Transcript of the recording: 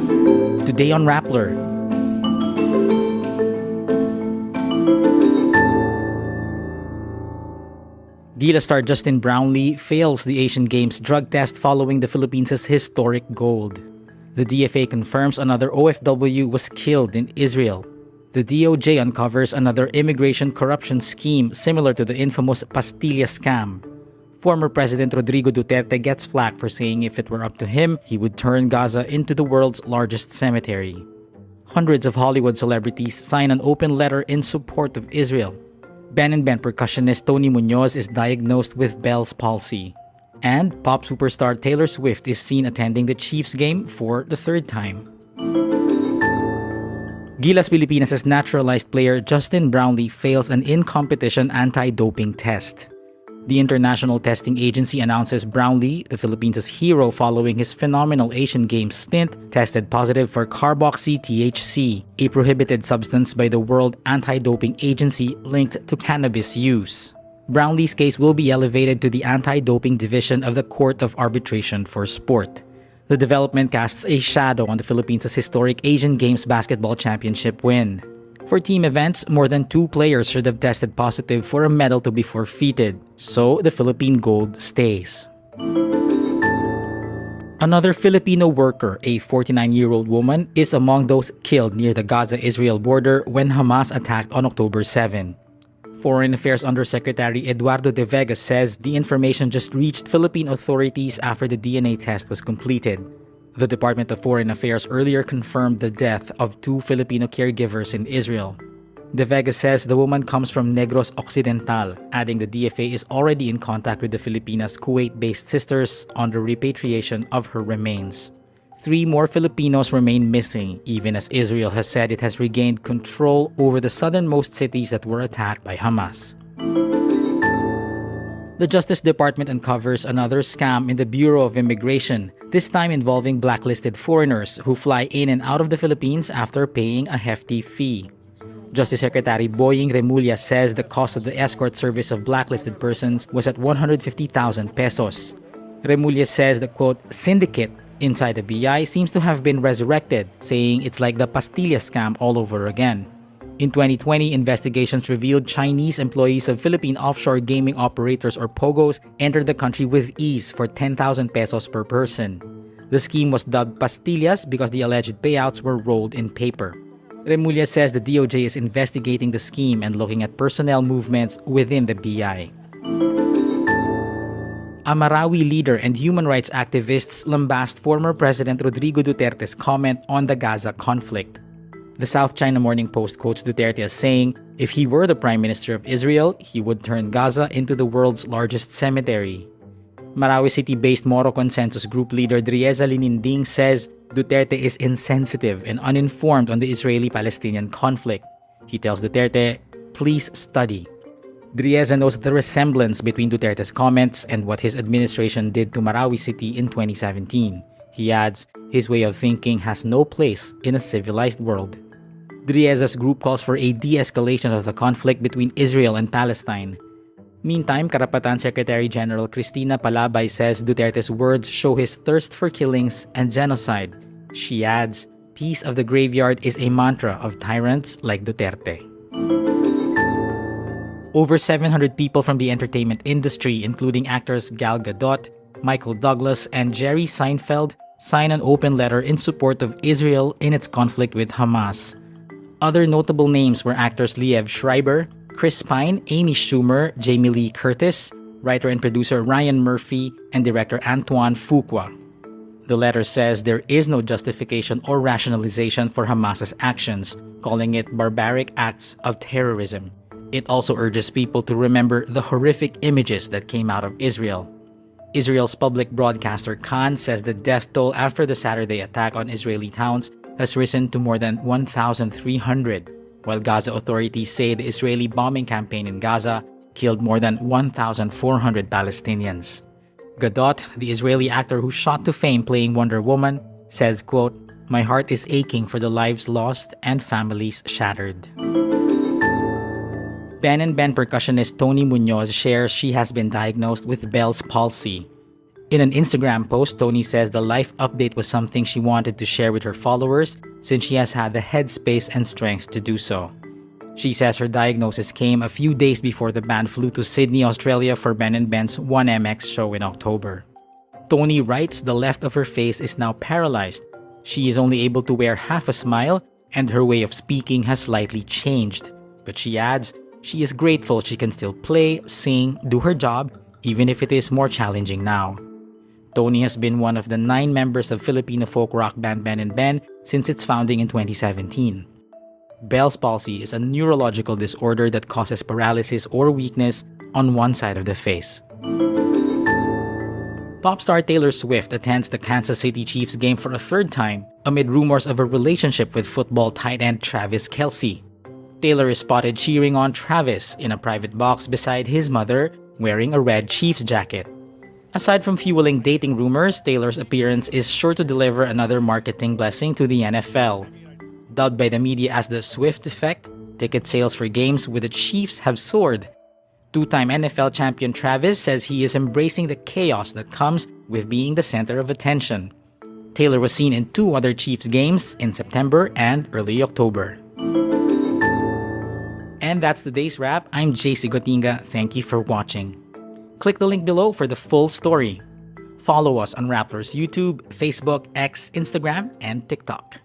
Today on Rappler. Gilas star Justin Brownlee fails the Asian Games drug test following the Philippines' historic gold. The DFA confirms another OFW was killed in Israel. The DOJ uncovers another immigration corruption scheme similar to the infamous pastillas scam. Former President Rodrigo Duterte gets flack for saying if it were up to him, he would turn Gaza into the world's largest cemetery. Hundreds of Hollywood celebrities sign an open letter in support of Israel. Ben&Ben percussionist Toni Muñoz is diagnosed with Bell's palsy. And pop superstar Taylor Swift is seen attending the Chiefs game for the third time. Gilas Pilipinas' naturalized player Justin Brownlee fails an in-competition anti-doping test. The International Testing Agency announces Brownlee, the Philippines' hero following his phenomenal Asian Games stint, tested positive for carboxy-THC, a prohibited substance by the World Anti-Doping Agency linked to cannabis use. Brownlee's case will be elevated to the Anti-Doping Division of the Court of Arbitration for Sport. The development casts a shadow on the Philippines' historic Asian Games basketball championship win. For team events, more than 2 players should have tested positive for a medal to be forfeited, so the Philippine gold stays. Another Filipino worker, a 49-year-old woman, is among those killed near the Gaza-Israel border when Hamas attacked on October 7. Foreign Affairs Undersecretary Eduardo De Vega says the information just reached Philippine authorities after the DNA test was completed. The Department of Foreign Affairs earlier confirmed the death of 2 Filipino caregivers in Israel. De Vega says the woman comes from Negros Occidental, adding the DFA is already in contact with the Filipinas' Kuwait-based sisters on the repatriation of her remains. 3 more Filipinos remain missing, even as Israel has said it has regained control over the southernmost cities that were attacked by Hamas. The Justice Department uncovers another scam in the Bureau of Immigration, this time involving blacklisted foreigners who fly in and out of the Philippines after paying a hefty fee. Justice Secretary Boying Remulla says the cost of the escort service of blacklisted persons was at 150,000 pesos. Remulla says the quote, syndicate inside the BI seems to have been resurrected, saying it's like the pastillas scam all over again. In 2020, investigations revealed Chinese employees of Philippine offshore gaming operators or POGOs entered the country with ease for 10,000 pesos per person. The scheme was dubbed pastillas because the alleged payouts were rolled in paper. Remulla says the DOJ is investigating the scheme and looking at personnel movements within the BI. A Marawi leader and human rights activists lambast former President Rodrigo Duterte's comment on the Gaza conflict. The South China Morning Post quotes Duterte as saying, if he were the Prime Minister of Israel, he would turn Gaza into the world's largest cemetery. Marawi City-based Moro Consensus Group leader Drieza Lininding says Duterte is insensitive and uninformed on the Israeli-Palestinian conflict. He tells Duterte, please study. Drieza knows the resemblance between Duterte's comments and what his administration did to Marawi City in 2017. He adds, his way of thinking has no place in a civilized world. Drieza's group calls for a de-escalation of the conflict between Israel and Palestine. Meantime, Karapatan Secretary General Cristina Palabay says Duterte's words show his thirst for killings and genocide. She adds, peace of the graveyard is a mantra of tyrants like Duterte. Over 700 people from the entertainment industry, including actors Gal Gadot, Michael Douglas, and Jerry Seinfeld, sign an open letter in support of Israel in its conflict with Hamas. Other notable names were actors Liev Schreiber, Chris Pine, Amy Schumer, Jamie Lee Curtis, writer and producer Ryan Murphy, and director Antoine Fuqua. The letter says there is no justification or rationalization for Hamas's actions, calling it barbaric acts of terrorism. It also urges people to remember the horrific images that came out of Israel. Israel's public broadcaster Khan says the death toll after the Saturday attack on Israeli towns has risen to more than 1,300, while Gaza authorities say the Israeli bombing campaign in Gaza killed more than 1,400 Palestinians. Gadot, the Israeli actor who shot to fame playing Wonder Woman, says, quote, my heart is aching for the lives lost and families shattered. Ben&Ben percussionist Toni Muñoz shares she has been diagnosed with Bell's palsy. In an Instagram post, Toni says the life update was something she wanted to share with her followers since she has had the headspace and strength to do so. She says her diagnosis came a few days before the band flew to Sydney, Australia for Ben&Ben's 1MX show in October. Toni writes the left of her face is now paralyzed. She is only able to wear half a smile and her way of speaking has slightly changed. But she adds, she is grateful she can still play, sing, do her job, even if it is more challenging now. Toni has been one of the 9 members of Filipino folk rock band Ben&Ben since its founding in 2017. Bell's palsy is a neurological disorder that causes paralysis or weakness on one side of the face. Pop star Taylor Swift attends the Kansas City Chiefs game for a third time amid rumors of a relationship with football tight end Travis Kelce. Taylor is spotted cheering on Travis in a private box beside his mother, wearing a red Chiefs jacket. Aside from fueling dating rumors, Taylor's appearance is sure to deliver another marketing blessing to the NFL. Dubbed by the media as the Swift effect, ticket sales for games with the Chiefs have soared. Two-time NFL champion Travis says he is embracing the chaos that comes with being the center of attention. Taylor was seen in 2 other Chiefs games in September and early October. And that's today's wrap. I'm JC Gotinga. Thank you for watching. Click the link below for the full story. Follow us on Rappler's YouTube, Facebook, X, Instagram, and TikTok.